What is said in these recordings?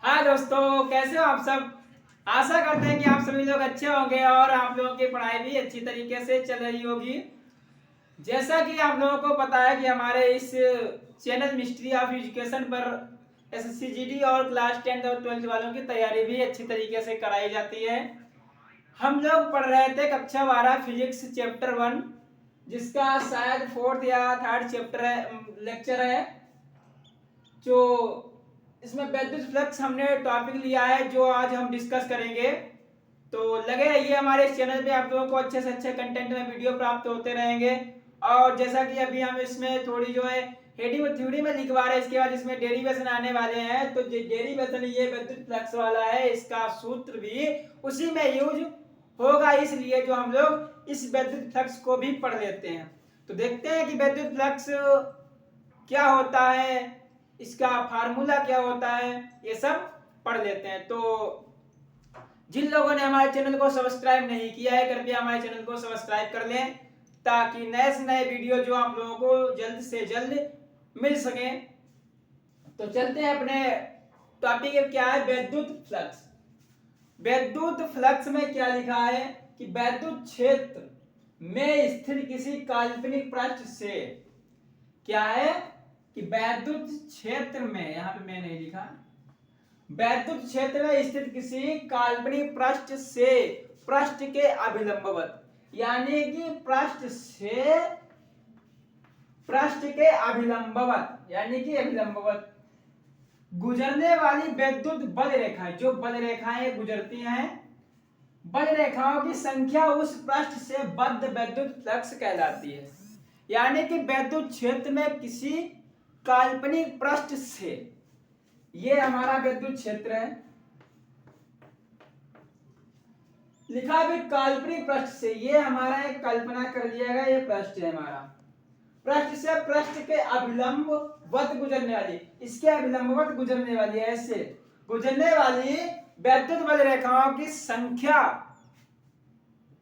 हाँ दोस्तों, कैसे हो आप सब। आशा करते हैं कि आप सभी लोग अच्छे होंगे और आप लोगों की पढ़ाई भी अच्छी तरीके से चल रही होगी। जैसा कि आप लोगों को पता है कि हमारे इस चैनल मिस्ट्री ऑफ एजुकेशन पर एसएससी जीडी और क्लास 10th और 12th वालों की तैयारी भी अच्छी तरीके से कराई जाती है। हम लोग पढ़ रहे थे कक्षा 12 फिजिक्स चैप्टर 1, जिसका शायद 4th या 3rd चैप्टर है, लेक्चर है। जो इसमें वैद्युत फ्लक्स हमने टॉपिक लिया है जो आज हम डिस्कस करेंगे। तो लगे रहिए हमारे इस चैनल पे, आप लोगों को अच्छे से अच्छे कंटेंट में वीडियो प्राप्त होते रहेंगे। और जैसा कि अभी हम इसमें थोड़ी जो है हेडिंग और थ्योरी में लिखवा रहे हैं, इसके बाद इसमें डेरिवेशन आने वाले हैं। तो डेरिवेशन ये वैद्युत फ्लक्स वाला है, इसका सूत्र भी उसी में यूज होगा, इसलिए जो हम लोग इस वैद्युत फ्लक्स को भी पढ़ लेते हैं। तो देखते हैं कि वैद्युत फ्लक्स क्या होता है, इसका फार्मूला क्या होता है, ये सब पढ़ लेते हैं। तो जिन लोगों ने हमारे चैनल को सब्सक्राइब नहीं किया है, कृपया हमारे चैनल को सब्सक्राइब कर लें, ताकि नए से नए वीडियो जो आप लोगों को जल्द से जल्द मिल सके। तो चलते हैं अपने टॉपिक, क्या है वैद्युत फ्लक्स। वैद्युत फ्लक्स में क्या लिखा है कि वैद्युत क्षेत्र में स्थिर किसी काल्पनिक पृष्ठ से, क्या है कि वैद्युत क्षेत्र में, यहां पे मैं नहीं लिखा, वैद्युत क्षेत्र में स्थित किसी काल्पनिक पृष्ठ से पृष्ठ के अभिलंबवत, यानी कि पृष्ठ से पृष्ठ के अभिलंबवत, यानी कि अभिलंबवत गुजरने वाली वैद्युत बल रेखाएं, जो बल रेखाएं गुजरती हैं, बल रेखाओं की संख्या उस पृष्ठ से बद्ध वैद्युत फ्लक्स कहलाती है। यानी कि वैद्युत क्षेत्र में किसी काल्पनिक पृष्ठ से, ये हमारा वैद्युत क्षेत्र है, लिखा भी काल्पनिक पृष्ठ से, ये हमारा एक कल्पना कर लिया गया, ये पृष्ठ है हमारा, पृष्ठ से पृष्ठ के अभिलंबवत गुजरने वाली, इसके अभिलंबवत गुजरने वाली, ऐसे गुजरने वाली वैद्युत बल रेखाओं की संख्या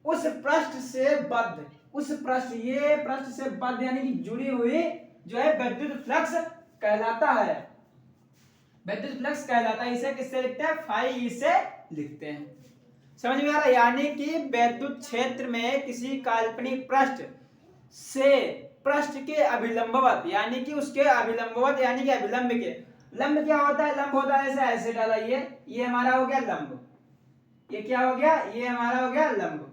उस पृष्ठ से बद्ध, उस पृष्ठ, ये पृष्ठ से बद्ध यानी कि जुड़ी हुई जो है वैद्युत फ्लक्स कहलाता है, वैद्युत फ्लक्स कहलाता है। इसे किससे लिखते हैं, फाई से लिखते हैं। समझ में आ रहा है। यानी कि वैद्युत क्षेत्र में किसी काल्पनिक पृष्ठ से पृष्ठ के अभिलंबवत, यानी कि उसके अभिलंबवत, यानी कि अभिलंब के, लंब क्या होता है, लंब होता है ऐसे डाला, ये हमारा हो गया लंब, ये क्या हो गया, ये हमारा हो गया लंब,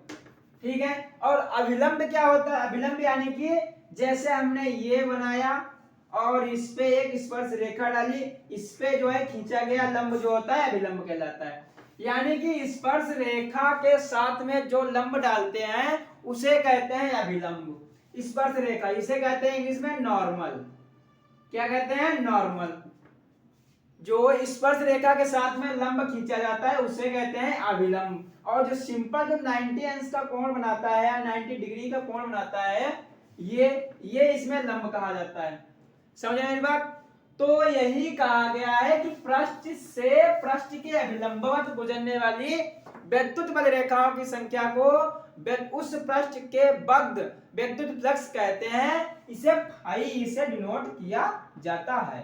ठीक है। और अभिलंब क्या होता है, अभिलंब यानी कि जैसे हमने ये बनाया और इस पे एक स्पर्श रेखा डाली, इस पे जो है खींचा गया लंब जो होता है अभिलंब कहलाता है। यानी कि स्पर्श रेखा के साथ में जो लंब डालते हैं उसे कहते हैं अभिलंब। स्पर्श रेखा, इसे कहते हैं इंग्लिश में नॉर्मल, क्या कहते हैं, नॉर्मल। जो स्पर्श रेखा के साथ में लंब खींचा जाता है उसे कहते हैं अभिलंब। और जो सिंपल जो 90 अंश का कोण बनाता है या 90 डिग्री का कोण बनाता है, ये इसमें लंब कहा जाता है। समझ में आई बात। तो यही कहा गया है कि पृष्ठ से पृष्ठ के अभिलंबवत गुजरने वाली वैद्युत बल रेखाओं की संख्या को उस पृष्ठ के बद्ध वैद्युत फ्लक्स कहते हैं। इसे फाई से डिनोट किया जाता है,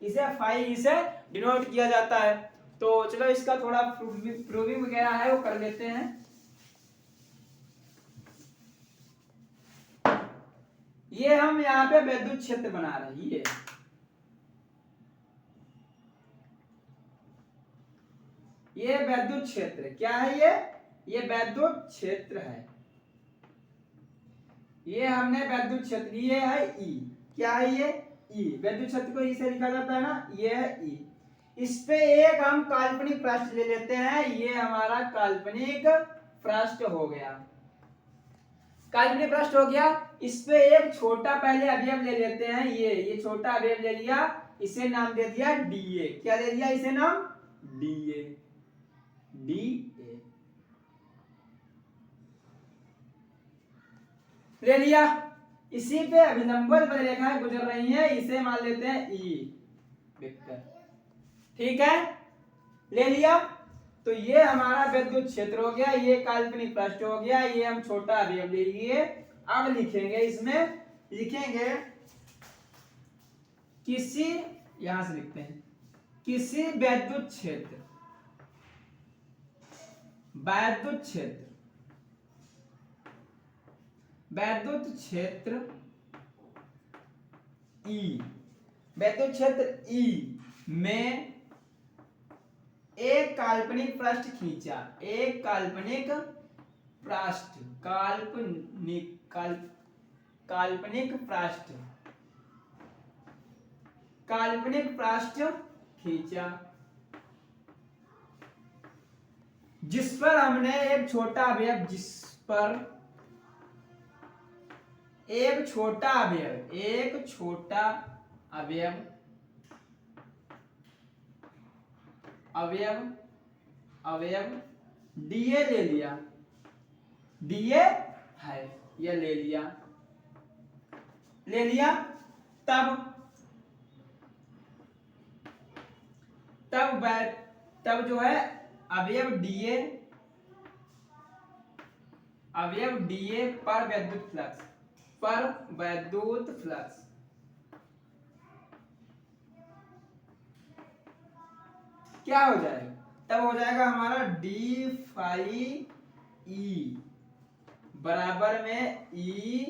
इसे फाई से डिनोट किया जाता है। तो चलो इसका थोड़ा प्रूविंग वगैरह है वो कर लेते हैं। ये हम यहाँ पे वैद्युत क्षेत्र बना रहे हैं, ये वैद्युत क्षेत्र क्या है, ये वैद्युत क्षेत्र है, ये हमने वैद्युत क्षेत्र, ये है ई, क्या है ये ई, वैद्युत क्षेत्र को ई से लिखा जाता है ना, ये है ई। इस पे एक हम काल्पनिक पृष्ठ ले लेते हैं, ये हमारा काल्पनिक पृष्ठ हो गया, काल्पनिक पृष्ठ हो गया। इस पे एक छोटा पहले अवयव ले लेते हैं, ये छोटा अवयव ले लिया, इसे नाम दे दिया डीए, क्या दे दिया इसे नाम, डीए, डीए ले लिया। इसी पे अभिलंबवत बल रेखाएं गुजर रही हैं, इसे मान लेते हैं ई वेक्टर, ठीक है, ले लिया। तो ये हमारा वैद्युत क्षेत्र हो गया, ये काल्पनिक पृष्ठ हो गया, ये हम छोटा अवयव ले लिए। अब लिखेंगे, इसमें लिखेंगे किसी, यहां से लिखते हैं, किसी वैद्युत क्षेत्र वैद्युत क्षेत्र वैद्युत क्षेत्र ई वैद्युत क्षेत्र ई में एक काल्पनिक पृष्ठ खींचा। एक काल्पनिक पृष्ठ काल्पनिक पृष्ठ खींचा, जिस पर हमने एक छोटा अवयव अवयव डीए ले लिया। डीए है, ये ले लिया तब जो है अवयव डीए पर वैद्युत फ्लक्स क्या हो जाएगा? तब हो जाएगा हमारा डी फाई ई बराबर में ई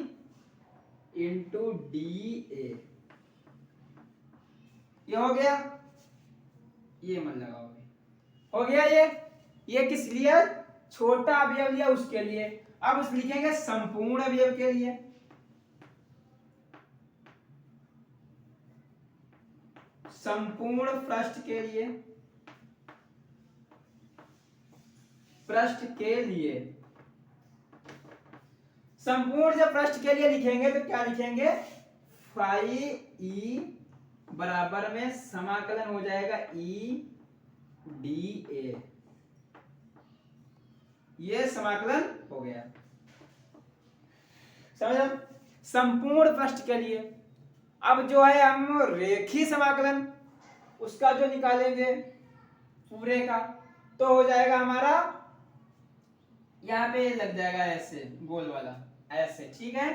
इंटू डी ए। ये हो गया, ये मन लगाओगे, हो गया। ये किस लिए? छोटा अवयव लिया उसके लिए। अब उस लिखेंगे संपूर्ण अवयव के लिए। संपूर्ण पृष्ठ के लिए संपूर्ण जब पृष्ठ के लिए लिखेंगे तो क्या लिखेंगे? फाई ई बराबर में समाकलन हो जाएगा ई डी ए। ये समाकलन हो गया, समझ? संपूर्ण पृष्ठ के लिए। अब जो है हम रेखीय समाकलन उसका जो निकालेंगे पूरे का, तो हो जाएगा हमारा यहाँ पे लग जाएगा ऐसे गोल वाला, ऐसे, ठीक है।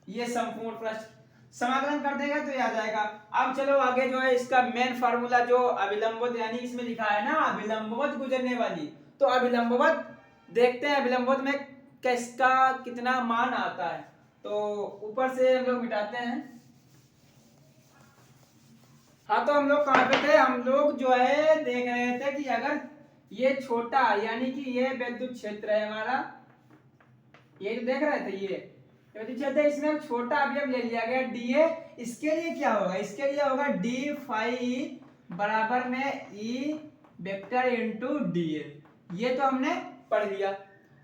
ये संपूर्ण पृष्ठ समाकलन कर देगा तो ये आ जाएगा। अब चलो आगे जो है इसका मेन फार्मूला जो अभिलंबवत, यानी इसमें लिखा है ना अभिलंबवत गुजरने वाली, तो अभिलंबवत देखते हैं अभिलंबवत में किसका कितना मान आता है। तो ऊपर से हम लोग मिटाते हैं। हाँ, तो हम लोग कहाँ पे थे? हम लोग जो है देख रहे थे कि अगर ये छोटा, यानी कि ये वैद्युत क्षेत्र है हमारा, ये जो देख रहे थे ये वैद्युत क्षेत्र, इसमें छोटा अवयव ले लिया गया डीए। इसके लिए क्या होगा? इसके लिए होगा डी फाई बराबर में ई वेक्टर इंटू डीए। ये तो हमने पढ़ लिया।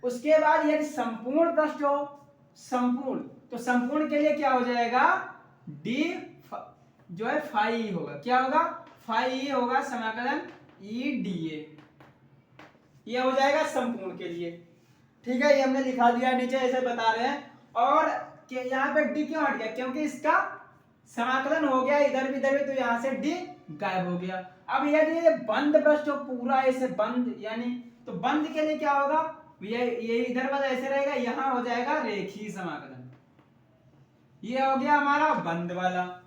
उसके बाद यदि संपूर्ण पृष्ठ हो, संपूर्ण, तो संपूर्ण के लिए क्या हो जाएगा? डी जो है फाई होगा, क्या होगा? फाई होगा समाकलन ई डीए। ये हो जाएगा संपूर्ण के लिए, ठीक है। ये हमने लिखा दिया नीचे, ऐसे बता रहे हैं। और यहाँ पे डी क्यों हट गया? क्योंकि इसका समाकलन हो गया इधर भी तो यहाँ से डी गायब हो गया। अब यदि ये बंद पृष्ठ हो पूरा ऐसे बंद, यानी तो बंद के लिए क्या होगा? ये इधर वाला ऐसे रहेगा, यहाँ हो जाएगा रेखीय समाकलन। ये हो गया हमारा बंद वाला,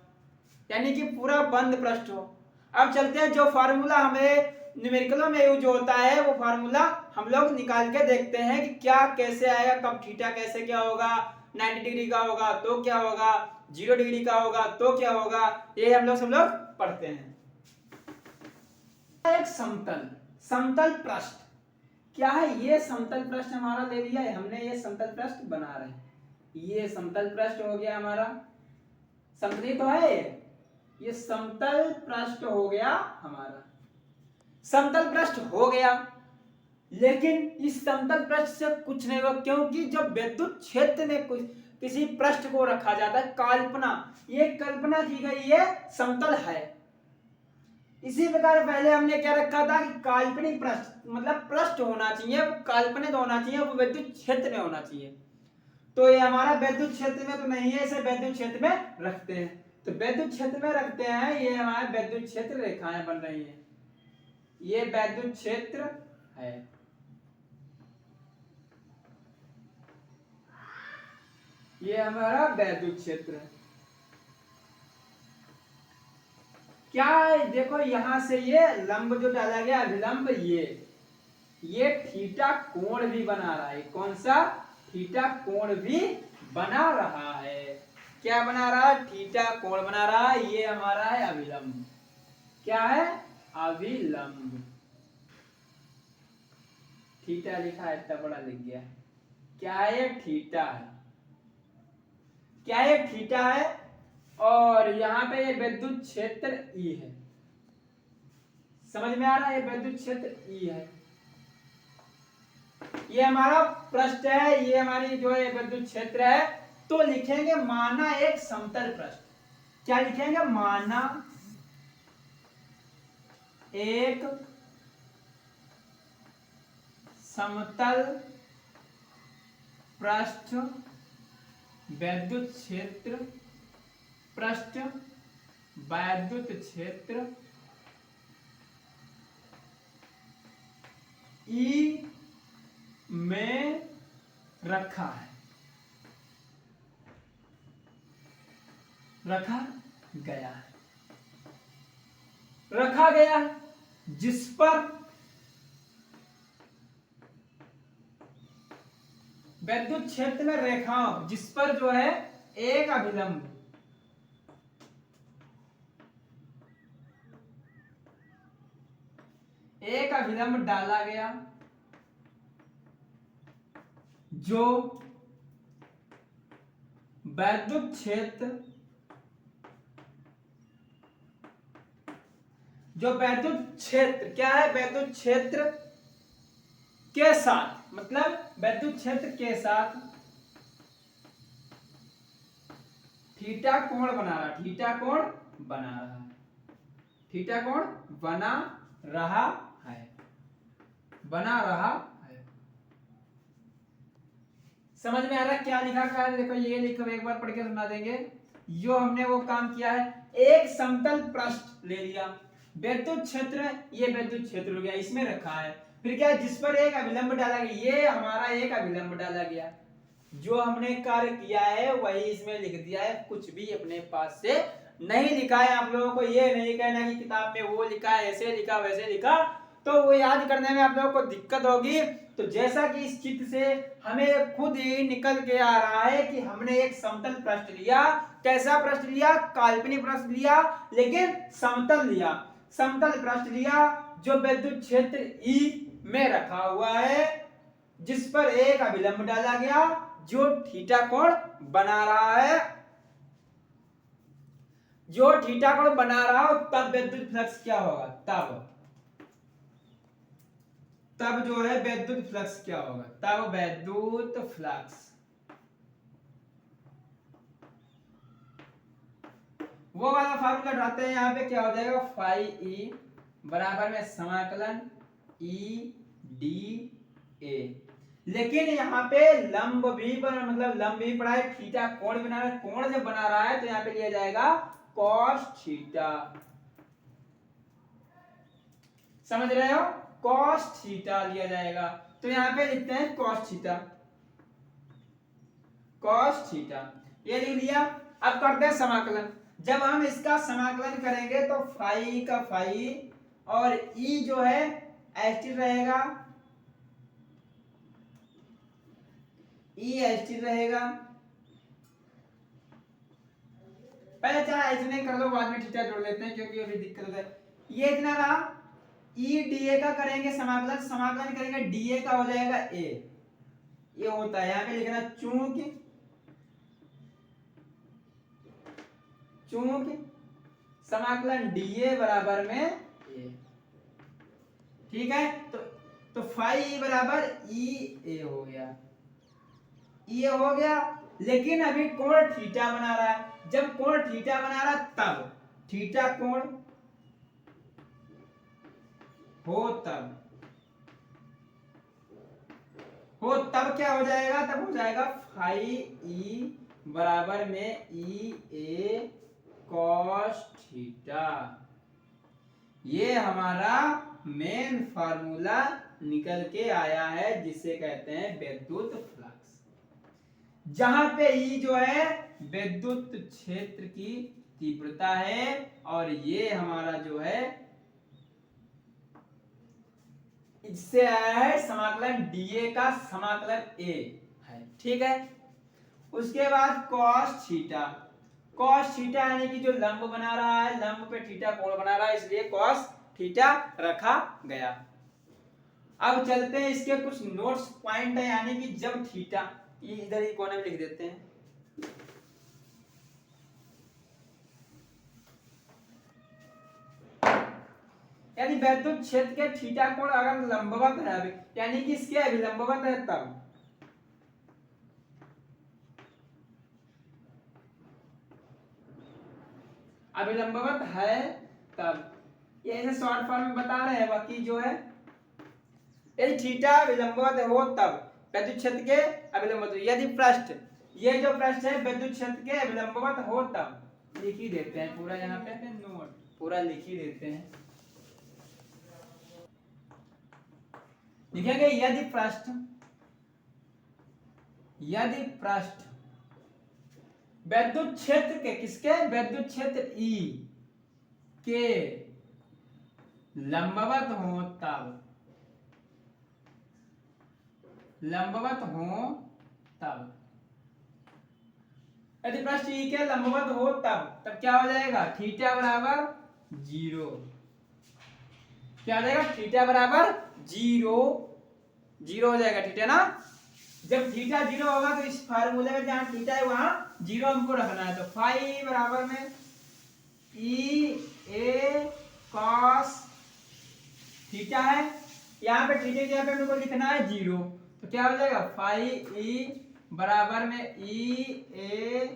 यानी कि पूरा बंद पृष्ठ हो। अब चलते हैं, जो फार्मूला हमें न्यूमेरिकलों में यूज होता है वो फार्मूला हम लोग निकाल के देखते हैं कि क्या कैसे आएगा, कब थीटा कैसे क्या होगा, 90 डिग्री का होगा तो क्या होगा, 0 डिग्री का होगा तो क्या होगा, ये हम लोग पढ़ते हैं। एक समतल पृष्ठ क्या है? ये समतल पृष्ठ हमारा ले लिया है हमने, ये समतल पृष्ठ बना रहे हैं। ये समतल पृष्ठ हो गया हमारा, समतल तो है, ये समतल पृष्ठ हो गया हमारा। समतल पृष्ठ हो गया, लेकिन इस समतल पृष्ठ से कुछ नहीं होगा, क्योंकि जब विद्युत क्षेत्र में किसी पृष्ठ को रखा जाता है, ये कल्पना की गई ये समतल है। इसी प्रकार पहले हमने क्या रखा था कि काल्पनिक पृष्ठ, मतलब पृष्ठ होना चाहिए, वो काल्पनिक होना चाहिए, वो विद्युत क्षेत्र में होना चाहिए। तो ये हमारा विद्युत क्षेत्र में तो नहीं है, इसे विद्युत क्षेत्र में रखते हैं। तो विद्युत क्षेत्र में रखते हैं, ये हमारे विद्युत क्षेत्र रेखाएं बन रही हैं, ये वैद्युत क्षेत्र है। ये हमारा वैद्युत क्षेत्र है। क्या है, देखो यहां से ये लंब जो डाला गया अभिलंब, ये थीटा कोण भी बना रहा है। कौन सा? थीटा कोण भी बना रहा है। क्या बना रहा है? थीटा कोण बना रहा है। ये हमारा है अभिलंब। क्या है? अभिलंब। थीटा लिखा है, इतना बड़ा लिख गया। क्या है? ये थीटा है। क्या है? थीटा है। और यहाँ पे ये विद्युत क्षेत्र ई है। समझ में आ रहा है? ये विद्युत क्षेत्र ई है। ये हमारा पृष्ठ है, ये हमारी जो है विद्युत क्षेत्र है। तो लिखेंगे माना एक समतल पृष्ठ। क्या लिखेंगे? माना एक समतल पृष्ठ विद्युत क्षेत्र, पृष्ठ विद्युत क्षेत्र ई में रखा है, रखा गया है, रखा गया है, जिस पर विद्युत क्षेत्र में रेखाओं, जिस पर जो है एक अभिलंब, एक अभिलंब डाला गया, जो विद्युत क्षेत्र, जो विद्युत क्षेत्र क्या है? विद्युत क्षेत्र के साथ, मतलब विद्युत क्षेत्र के साथ थीटा कोण बना रहा, थीटा कोण बना रहा है, थीटा कोण बना रहा है, बना रहा है। समझ में आ रहा है क्या लिखा है? देखो ये लिखो, एक बार पढ़ के सुना देंगे। जो हमने वो काम किया है, एक समतल पृष्ठ ले लिया, विद्युत क्षेत्र, ये विद्युत क्षेत्र हो गया, इसमें रखा है। फिर क्या? जिस पर एक अभिलंब डाला गया, ये हमारा एक अभिलंब डाला गया। जो हमने कार्य किया है वही इसमें लिख दिया है, कुछ भी अपने पास से नहीं लिखा है। आप लोगों को ये नहीं कहना कि किताब में वो लिखा, ऐसे लिखा, वैसे लिखा, तो वो याद करने में आप लोगों को दिक्कत होगी। तो जैसा कि इस चित्र से हमें खुद ही निकल के आ रहा है कि हमने एक समतल पृष्ठ लिया। कैसा पृष्ठ लिया? काल्पनिक पृष्ठ लिया, लेकिन समतल लिया। समतल पृष्ठ लिया जो विद्युत क्षेत्र ई में रखा हुआ है, जिस पर एक अभिलंब डाला गया, जो थीटा कोण बना रहा है, जो थीटा कोण बना रहा हो, तब विद्युत फ्लक्स क्या होगा? तब जो है विद्युत फ्लक्स क्या होगा? तब विद्युत फ्लक्स, वो वाला फार्मूला उठाते हैं। यहाँ पे क्या हो जाएगा? फाई ई बराबर में समाकलन ई डी ए। लेकिन यहाँ पे लंब भी मतलब लंब भी पड़ा है, थीटा कोण बना रहा है। कोण जब बना रहा है तो यहाँ पे लिया जाएगा cos थीटा। समझ रहे हो? cos थीटा लिया जाएगा। तो यहाँ पे लिखते हैं cos थीटा, cos थीटा ये लिख लिया। अब करते हैं समाकलन। जब हम इसका समाकलन करेंगे तो फाई का फाई और ई जो है एच रहेगा, ई एच रहेगा। पहले चाहे ऐसे नहीं कर लो, बाद में थीटा जोड़ लेते हैं क्योंकि अभी दिक्कत होता है। ये इतना रहा, ई डीए का करेंगे समाकलन, समाकलन करेंगे डीए का हो जाएगा ए। ये होता है, यहाँ पे लिखना चूंकि समाकलन डीए बराबर में ए। ठीक है, तो फाई बराबर ई ए हो गया, ये हो गया। लेकिन अभी कोण थीटा बना रहा है। जब कोण थीटा बना रहा तब थीटा कोण हो, तब क्या हो जाएगा? तब हो जाएगा फाई ई बराबर में ई ए कॉस थीटा। ये हमारा मेन फार्मूला निकल के आया है, जिसे कहते हैं विद्युत फ्लक्स। जहां पे ई जो है विद्युत क्षेत्र की तीव्रता है और ये हमारा जो है इससे आया है समाकलन डीए का समाकलन ए है, ठीक है। उसके बाद कॉस थीटा, कॉस थीटा यानी कि जो लंब बना रहा है, लंब पे थीटा कोण बना रहा है, इसलिए कॉस थीटा रखा गया। अब चलते हैं इसके कुछ नोट्स पॉइंट है, यानी कि जब थीटा, ये इधर ही कोने में लिख देते हैं। यानी वैद्युत क्षेत्र के थीटा कोण अगर लंबवत है, यानी कि इसके अभिलंबवत है तब, अभिलंबवत है तब, ये ऐसे शॉर्ट फॉर्म में बता रहे हैं। बाकी जो है यदि थीटा अभिलंबवत हो तब वैद्युत क्षेत्र के अभिलंबवत, यदि पृष्ठ, ये जो पृष्ठ है वैद्युत क्षेत्र के अभिलंबवत हो तब, लिख ही देते हैं पूरा, यहाँ पे नोट पूरा लिख ही देते हैं, लिखेंगे यदि पृष्ठ, यदि पृष्ठ वैद्युत क्षेत्र के, किसके, वैद्युत क्षेत्र ई के लंबवत हो तब, लंबवत हो तब, यदि पृष्ठ ई के लंबवत हो तब क्या हो जाएगा, थीटा बराबर 0, क्या हो जाएगा, थीटा बराबर 0, 0 हो जाएगा थीटा ना। जब थीटा 0 होगा तो इस फार्मूले में जहां थीटा है वहां 0 हमको रखना है, तो फाई बराबर में ई ए कॉस थीटा है, यहाँ पे थीटा की जगह पे हमको लिखना है 0, तो क्या हो जाएगा, फाई ई बराबर में ई ए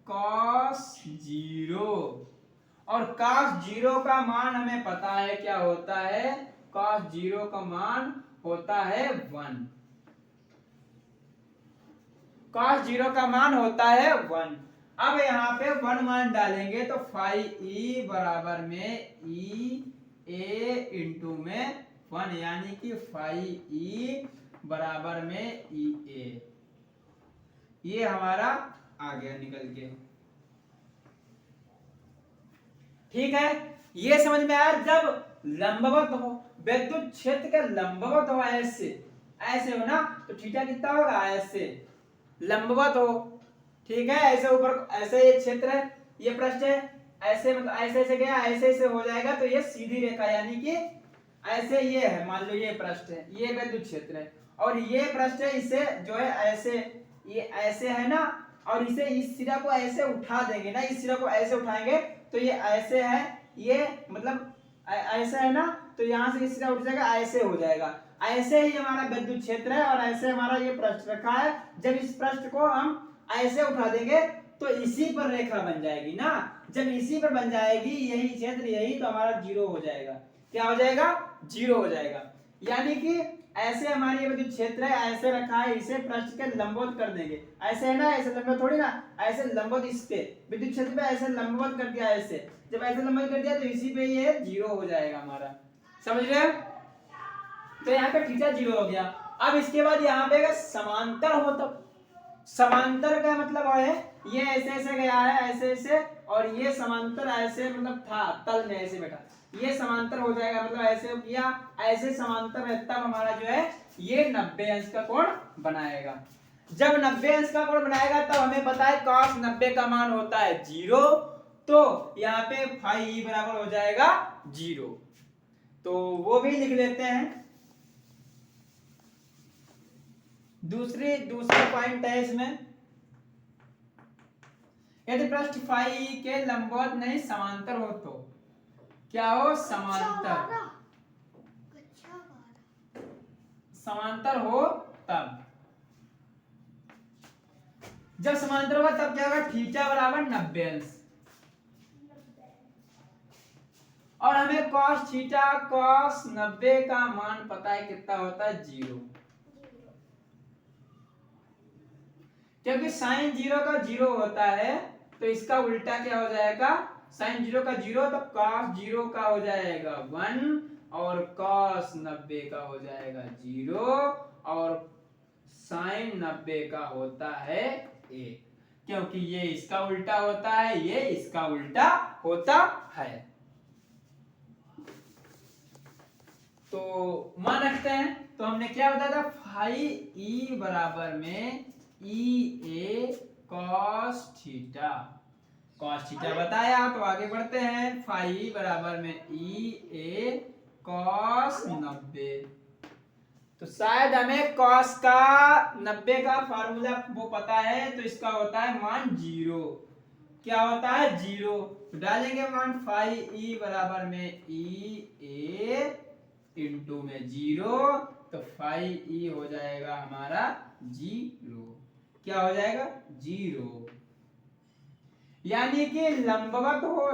कॉस 0, और कॉस 0 का मान हमें पता है क्या होता है, कॉस 0 का मान होता है 1, कॉस 0 का मान होता है 1। अब यहाँ पे 1 मान डालेंगे तो फाई ई बराबर में ई ए इंटू में 1, यानी कि फाई ई बराबर में ई ए, ये हमारा आ गया निकल के, ठीक है। ये समझ में आया, जब लंबवत हो, वैद्युत क्षेत्र के लंबवत हो, ऐसे ऐसे हो ना, तो थीटा कितना होगा, ऐसे लंबवत हो, ठीक है, ऐसे ऊपर, ऐसे ये क्षेत्र है, ये पृष्ठ है, ऐसे मतलब ऐसे ऐसे गया, ऐसे ऐसे हो जाएगा, तो ये सीधी रेखा, यानी कि ऐसे ये है, मान लो ये पृष्ठ है, ये वैद्युत क्षेत्र है, और ये पृष्ठ है, इसे जो है ऐसे, ये ऐसे है ना, और इसे इस सिरा को ऐसे उठा देंगे ना, इस सिरा को ऐसे उठाएंगे तो ये ऐसे है, ये मतलब ऐसा है ना, तो यहाँ से इस सिरा उठ जाएगा, ऐसे हो जाएगा, ऐसे ही हमारा विद्युत क्षेत्र है, और ऐसे हमारा ये पृष्ठ रखा है। जब इस पृष्ठ को हम ऐसे उठा देंगे तो इसी पर रेखा बन जाएगी ना, जब इसी पर बन जाएगी यही क्षेत्र, यही, तो हमारा 0 हो जाएगा, क्या हो जाएगा, 0 हो जाएगा। यानी कि ऐसे हमारी ये विद्युत क्षेत्र है, ऐसे रखा है, इसे पृष्ठ के लंबवत कर देंगे, ऐसे है ना, ऐसे लंबवत थोड़ी ना, ऐसे लंबवत इस पे विद्युत क्षेत्र पे ऐसे लंबवत कर दिया, ऐसे जब ऐसे लंबवत कर दिया तो इसी पे ये 0 हो जाएगा हमारा, समझ रहे, तो यहाँ पे थीटा 0 हो गया। अब इसके बाद यहाँ पे समांतर हो, तब समांतर का मतलब है ये ऐसे ऐसे गया है, ऐसे ऐसे, और ये समांतर ऐसे मतलब था तल में ऐसे बैठा, ये समांतर हो जाएगा, मतलब ऐसे किया, ऐसे समांतर है, तब हमारा जो है ये 90 अंश का कोण बनाएगा। जब 90 अंश का कोण बनाएगा तब हमें पता है cos 90 का मान होता है 0, तो यहाँ पे फाई ई बराबर हो जाएगा 0, तो वो भी लिख लेते हैं। दूसरा पॉइंट है इसमें, यदि पृष्ठ फाई ई के लंबवत नहीं समांतर हो तो क्या हो, समांतर, समांतर हो तब, जब समांतर होगा तब क्या होगा, थीटा बराबर 90 अंश, और हमें cos थीटा cos 90 का मान पता है कितना होता है, 0, क्योंकि साइन 0 का 0 होता है, तो इसका उल्टा क्या हो जाएगा, साइन 0 का 0, तो cos 0 का हो जाएगा 1, और cos 90 का हो जाएगा 0, और साइन 90 का होता है 1। क्योंकि ये इसका उल्टा होता है, ये इसका उल्टा होता है। तो मान रखते हैं, तो हमने क्या बताया था, फाई ई बराबर में ई ए कॉस थीटा। कॉस थीटा बताया, तो आगे बढ़ते हैं। फाई बराबर में ई ए कॉस 90। तो शायद हमें कॉस का 90 का फार्मूला वो पता है, तो इसका होता है मान 0। क्या होता है, 0। तो डालेंगे मान फाई ई बराबर में ई ए इंटू में 0, तो फाई ई हो जाएगा हमारा 0। क्या हो जाएगा, 0। यानी कि लंबवत हो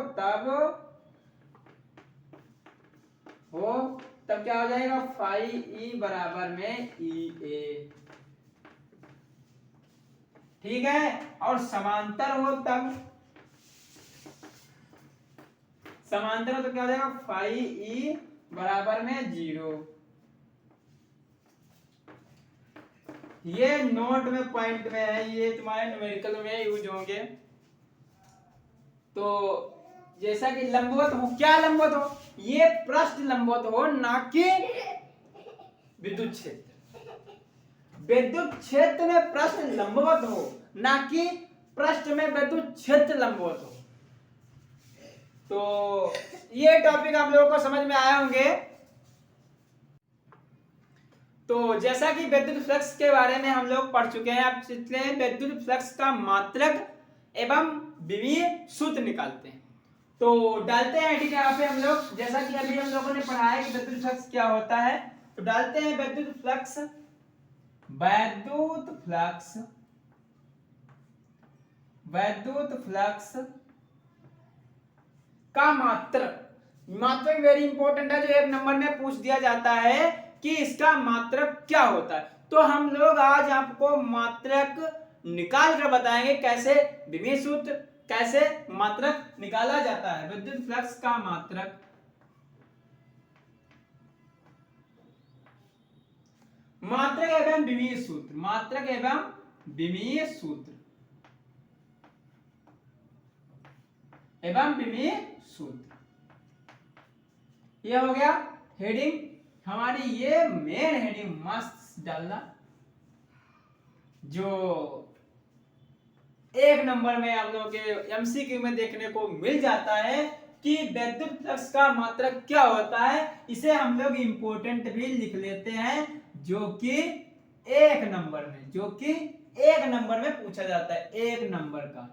तब क्या हो जाएगा, फाई ई बराबर में ई ए। ठीक है, और समांतर हो तब, समांतर हो तो क्या हो जाएगा, फाई ई बराबर में 0। ये नोट में पॉइंट में है, ये तुम्हारे न्यूमेरिकल में यूज होंगे। तो जैसा कि लंबवत हो, क्या लंबवत हो, ये पृष्ठ लंबवत हो, ना कि विद्युत क्षेत्र। विद्युत क्षेत्र में पृष्ठ लंबवत हो, ना कि पृष्ठ में विद्युत क्षेत्र लंबवत हो। तो ये टॉपिक आप लोगों को समझ में आए होंगे। तो जैसा कि विद्युत फ्लक्स के बारे में हम लोग पढ़ चुके हैं, अब चलते हैं विद्युत फ्लक्स का मात्रक एवं विमीय सूत्र निकालते हैं। तो डालते हैं, ठीक है, यहाँ पे हम लोग, जैसा कि अभी हम लोगों ने पढ़ा है कि विद्युत फ्लक्स क्या होता है, तो डालते हैं विद्युत फ्लक्स, वैद्युत फ्लक्स, वैद्युत फ्लक्स का मात्रक। मात्रक वेरी इंपॉर्टेंट है, जो एक नंबर में पूछ दिया जाता है कि इसका मात्रक क्या होता है। तो हम लोग आज आपको मात्रक निकाल कर बताएंगे, कैसे विमीय सूत्र, कैसे मात्रक निकाला जाता है। विद्युत फ्लक्स का मात्रक, मात्रक एवं विमीय सूत्र, मात्रक एवं विमीय सूत्र, एवं विमीय सूत्र। ये हो गया हेडिंग हमारी, ये मेन हेडिंग मस्त डालना, जो एक नंबर में आप लोगों के एमसीक्यू में देखने को मिल जाता है कि विद्युत फ्लक्स का मात्रक क्या होता है। इसे हम लोग इंपॉर्टेंट भी लिख लेते हैं, जो कि एक नंबर में, जो कि एक नंबर में पूछा जाता है, एक नंबर का,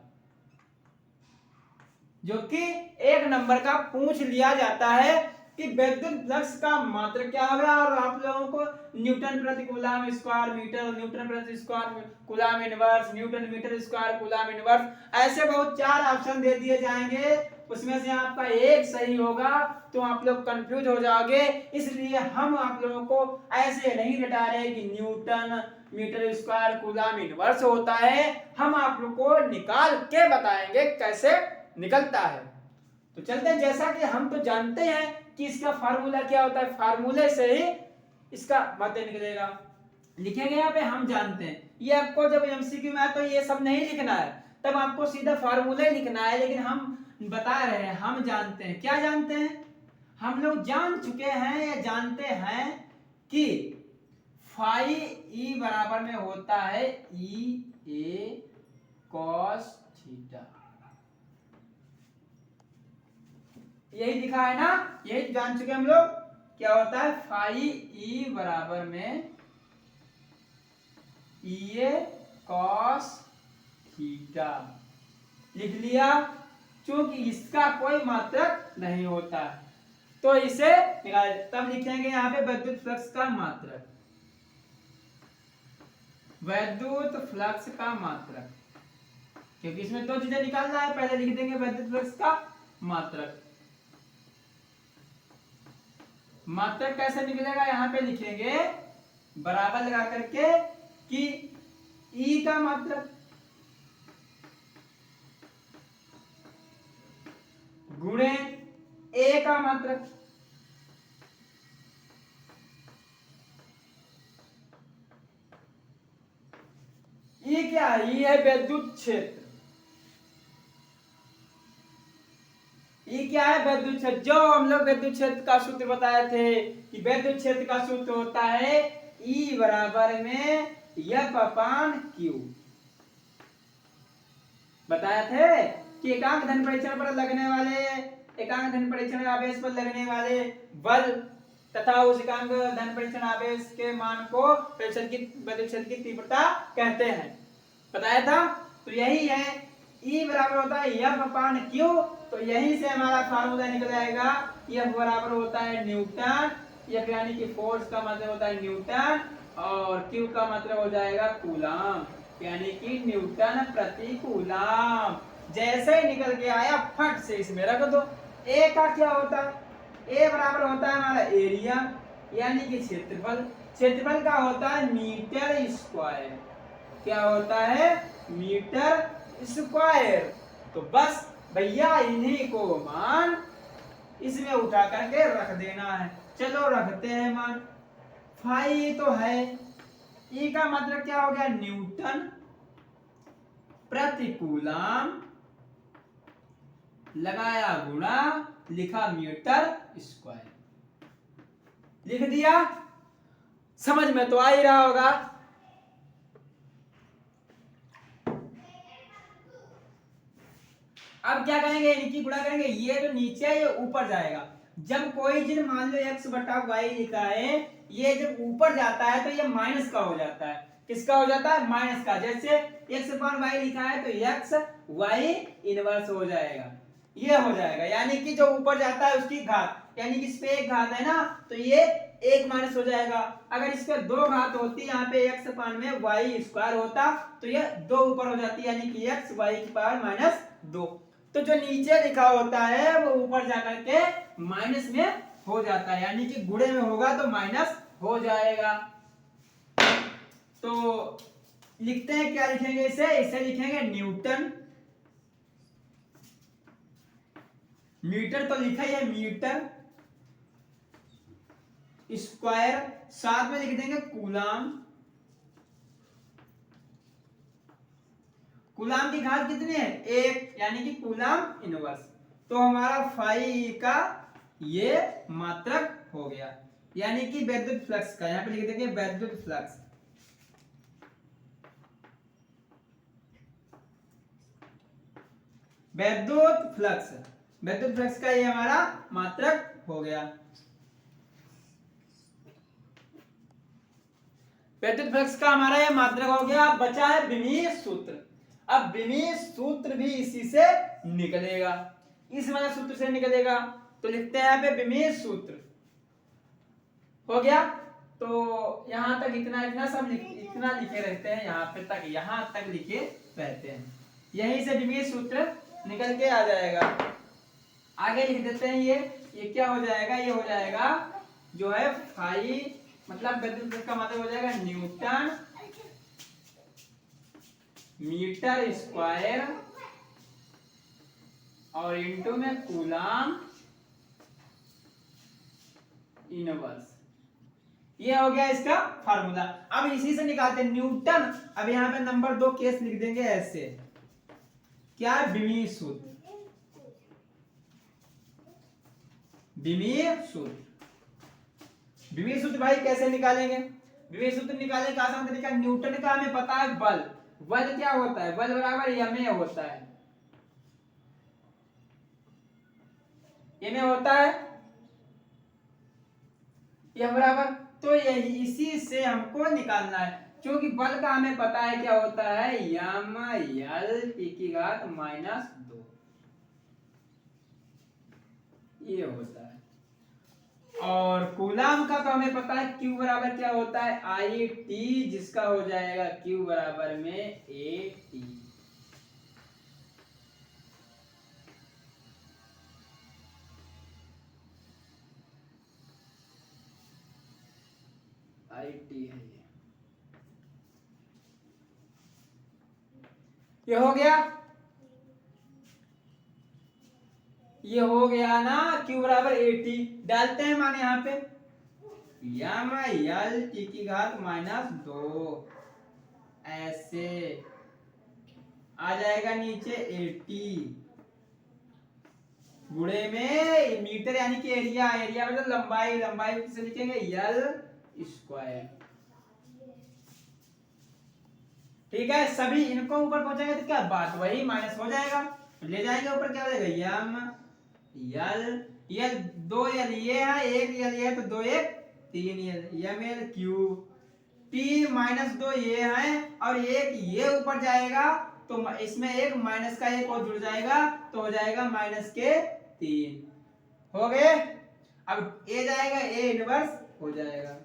जो कि एक नंबर का पूछ लिया जाता है कि विद्युत फ्लक्स का मात्रक क्या होगा। और आप लोगों को न्यूटन प्रति कूलम स्क्वायर मीटर, न्यूटन प्रति square coulomb inverse, newton metre square coulomb inverse, ऐसे बहुत 4 ऑप्शन दे दिए जाएंगे, उसमें से आपका एक सही होगा तो आप लोग कंफ्यूज हो जाओगे। इसलिए हम आप लोगों को ऐसे नहीं बता रहे कि newton metre square coulomb inverse होता है, हम आप लोग को निकाल के बताएंगे कैसे निकलता है। तो चलते हैं, जैसा कि हम तो जानते हैं कि इसका फार्मूला क्या होता है, फार्मूले से ही इसका मात्रक निकलेगा। लिखेंगे यहाँ पे, हम जानते हैं। ये आपको जब एमसीक्यू में आए तो ये सब नहीं लिखना है, तब आपको सीधा फार्मूला ही लिखना है। लेकिन हम बता रहे हैं, हम जानते हैं। क्या जानते हैं, हम लोग जान चुके हैं या जानते हैं कि फाई ई बराबर में होता है ई ए कॉस थीटा। यही दिखा है ना, यही जान चुके हम लोग। क्या होता है, फाई ई बराबर में ई ए कॉस थीटा लिख लिया। चूंकि इसका कोई मात्रक नहीं होता, तो इसे निकाल, तब लिखेंगे यहाँ पे विद्युत फ्लक्स का मात्रक, विद्युत फ्लक्स का मात्रक, क्योंकि इसमें 2 चीजें निकालना है। पहले लिख देंगे विद्युत फ्लक्स का मात्रक। मात्रक कैसे निकलेगा, यहाँ पे लिखेंगे बराबर लगा करके कि ई का मात्रक गुणे ए का मात्रक, ये क्या है, ये है विद्युत क्षेत्र, ये क्या है? विद्युत क्षेत्र। जो हम लोग विद्युत क्षेत्र का सूत्र बताए थे कि विद्युत क्षेत्र का सूत्र होता है E बराबर में F अपान Q। बताए थे कि एकांक धन परीक्षण पर लगने वाले, एकांक धन परीक्षण आवेश पर लगने वाले बल तथा उस एकांक धन परीक्षण आवेश के मान को परीक्षण की विद्युत क्षेत्र की तीव्रता कहते हैं। बताया था। तो यही है, E बराबर होता है F अपान Q। तो यहीं से हमारा फार्मूला निकल आएगा। F बराबर होता है न्यूटन, F यानी कि फोर्स का मतलब होता है न्यूटन, और Q का मतलब हो जाएगा कूलाम, यानी कि न्यूटन प्रति कूलाम। जैसे ही निकल के आया फट से इसमें रख दो। A का क्या होता है? A बराबर होता है हमारा एरिया यानी कि क्षेत्रफल। क्षेत्रफल का होता है मीटर स्क्वायर। क्या होता है? Metre square. तो बस भैया इन्हीं को मान इसमें उठा करके रख देना है। चलो रखते हैं मान। फाई तो है, ई का मतलब क्या हो गया? न्यूटन प्रति कूलाम, लगाया गुणा, लिखा मीटर स्क्वायर। लिख दिया। समझ में तो आ ही रहा होगा। अब क्या करेंगे? इनकी गुणा करेंगे। ये जो नीचे है ये ऊपर जाएगा। जब कोई चीज मान लो x बटा वाई लिखा है, ये जब ऊपर जाता है तो ये माइनस का हो जाता है। किसका हो जाता है? माइनस का। जैसे x अपान वाई लिखा है तो x y इनवर्स हो जाएगा। ये हो जाएगा, यानी कि जो ऊपर जाता है उसकी घात, यानी कि इस पे एक घात है ना, तो ये एक माइनस हो जाएगा। अगर इस पे दो घात होती, यहाँ पे x अपान में y स्क्वायर होता, तो ये दो ऊपर हो जाती, यानी कि x y की पावर माइनस दो। तो जो नीचे लिखा होता है वो ऊपर जाकर के माइनस में हो जाता है, यानी कि गुणे में होगा तो माइनस हो जाएगा। तो लिखते हैं, क्या लिखेंगे इसे? इसे लिखेंगे न्यूटन। मीटर तो लिखा ही है, मीटर स्क्वायर, साथ में लिख देंगे कूलाम। कूलाम की घात कितनी है? एक, यानी कि कूलाम इनवर्स। तो हमारा फाई का ये मात्रक हो गया, यानी कि वैद्युत फ्लक्स का। यहां पे लिख देंगे वैद्युत फ्लक्स। वैद्युत फ्लक्स, वैद्युत फ्लक्स का ये हमारा मात्रक हो गया। वैद्युत फ्लक्स का हमारा ये मात्रक हो गया। अब बचा है विमीय सूत्र। अब विमीय सूत्र भी इसी से निकलेगा, इस वाले सूत्र से निकलेगा। तो लिखते हैं यहाँ पे विमीय सूत्र। हो गया। तो यहां तक इतना इतना सब इतना लिखे रहते हैं, यहाँ पे तक, यहां तक लिखे रहते हैं। यहीं से विमीय सूत्र निकल के आ जाएगा। आगे लिख देते हैं। ये क्या हो जाएगा? ये हो जाएगा जो है फाई, मतलब विद्युत फ्लक्स का मतलब हो जाएगा न्यूटन मीटर स्क्वायर और इनटू में कूलाम इनवर्स। ये हो गया इसका फार्मूला। अब इसी से निकालते हैं न्यूटन। अब यहां पे नंबर 2 केस लिख देंगे ऐसे। क्या है? विमीय सूत्र। विमीय सूत्र। विमीय सूत्र भाई कैसे निकालेंगे? विमीय सूत्र निकालने का आसान तरीका, न्यूटन का हमें पता है बल। बल क्या होता है? बल बराबर ma होता है। ma होता है m बराबर। तो यही इसी से हमको निकालना है, क्योंकि बल का हमें पता है क्या होता है? m l t की घात -2 ये होता है। और कूलाम का तो हमें पता है Q बराबर क्या होता है? I t, जिसका हो जाएगा Q बराबर में a t। I t है ये हो गया। ये हो गया ना, Q बराबर 80 डालते हैं मान यहाँ पे, m l t की घात -2 ऐसे आ जाएगा नीचे 80। गुणे में मीटर यानी कि एरिया, एरिया मतलब लंबाई, लंबाई किसे लिखेंगे एल स्क्वायर। ठीक है, सभी इनको ऊपर पहुंचाएंगे तो क्या बात वही माइनस हो जाएगा, ले जाएंगे ऊपर क्या हो जाएगा एम एल, एल दो एल ये है, एक एल ये है तो दो एक तीन L, M L cube, T minus दो ये है और एक ये ऊपर जाएगा तो इसमें एक माइनस का एक और जुड़ जाएगा तो हो जाएगा माइनस के तीन। हो गए, अब ए जाएगा ए इनवर्स हो जाएगा।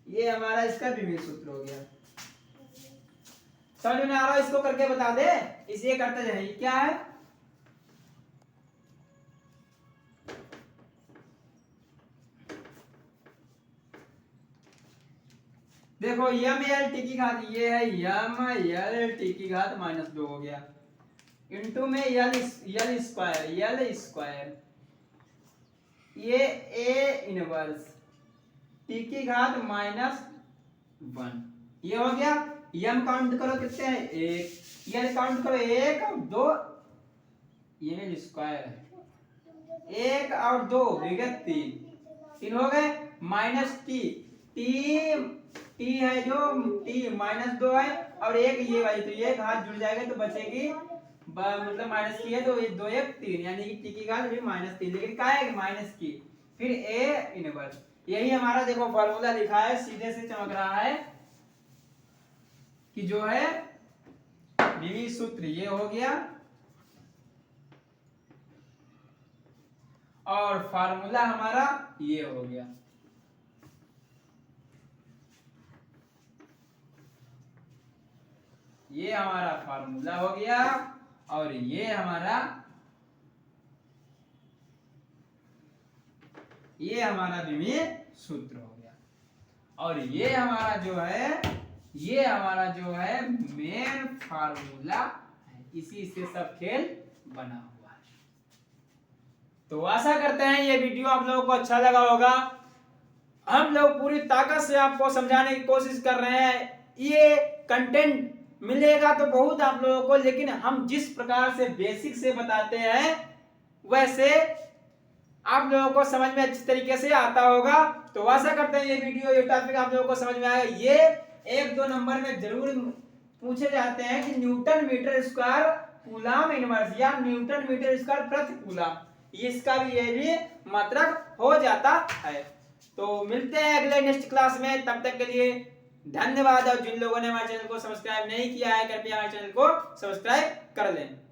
ये हमारा इसका विमीय सूत्र हो गया। समझ में आ रहा है? इसको करके बता दे, इसे करते जाइए। क्या है, देखो यम एल टी की घात ये है, यम एल टी की घात माइनस दो हो गया, इंटू में यल स्क्वायर, ये ए इनवर्स टी की घात माइनस वन, ये हो गया। यम काउंट करो कितने हैं, एक, यल काउंट करो एक और दो, ये स्क्वायर है, एक और दो विगत तीन, तीन हो गए, माइनस टी, टी है जो टी माइनस दो है और एक ये वाली, तो ये घात जुड़ जाएगा तो बचेगी मतलब माइनस की है तो ये दो एक तीन, यानी कि टी की घात भी माइनस तीन, लेकिन क्या है माइनस की, फिर ए इनवर्स। यही हमारा देखो फॉर्मूला लिखा है, सीधे से चमक रहा है कि जो है विमीय सूत्र ये हो गया और फार्मूला हमारा ये हो गया। ये हमारा फार्मूला हो गया और ये हमारा विमीय सूत्र हो गया और ये हमारा जो है मेन फार्मूला है, इसी से सब खेल बना हुआ है। तो आशा करते हैं ये वीडियो आप लोगों को अच्छा लगा होगा। हम लोग पूरी ताकत से आपको समझाने की कोशिश कर रहे हैं। ये कंटेंट मिलेगा तो बहुत आप लोगों को, लेकिन हम जिस प्रकार से बेसिक से बताते हैं वैसे आप लोगों को समझ में अच्छी तरीके से आता होगा। तो आशा करते हैं ये वीडियो, ये टॉपिक आप लोगों को समझ में आएगा। ये एक दो नंबर में जरूर पूछे जाते हैं कि newton metre square coulomb inverse या न्यूटन मीटर स्क्वायर प्रति कूलम, इसका भी ये भी मतलब हो जाता है। तो मिलते हैं अगले नेक्स्ट क्लास में, तब तक के लिए धन्यवाद। और जिन लोगों ने हमारे चैनल को सब्सक्राइब नहीं किया है कृपया हमारे चैनल को सब्सक्राइब कर लें।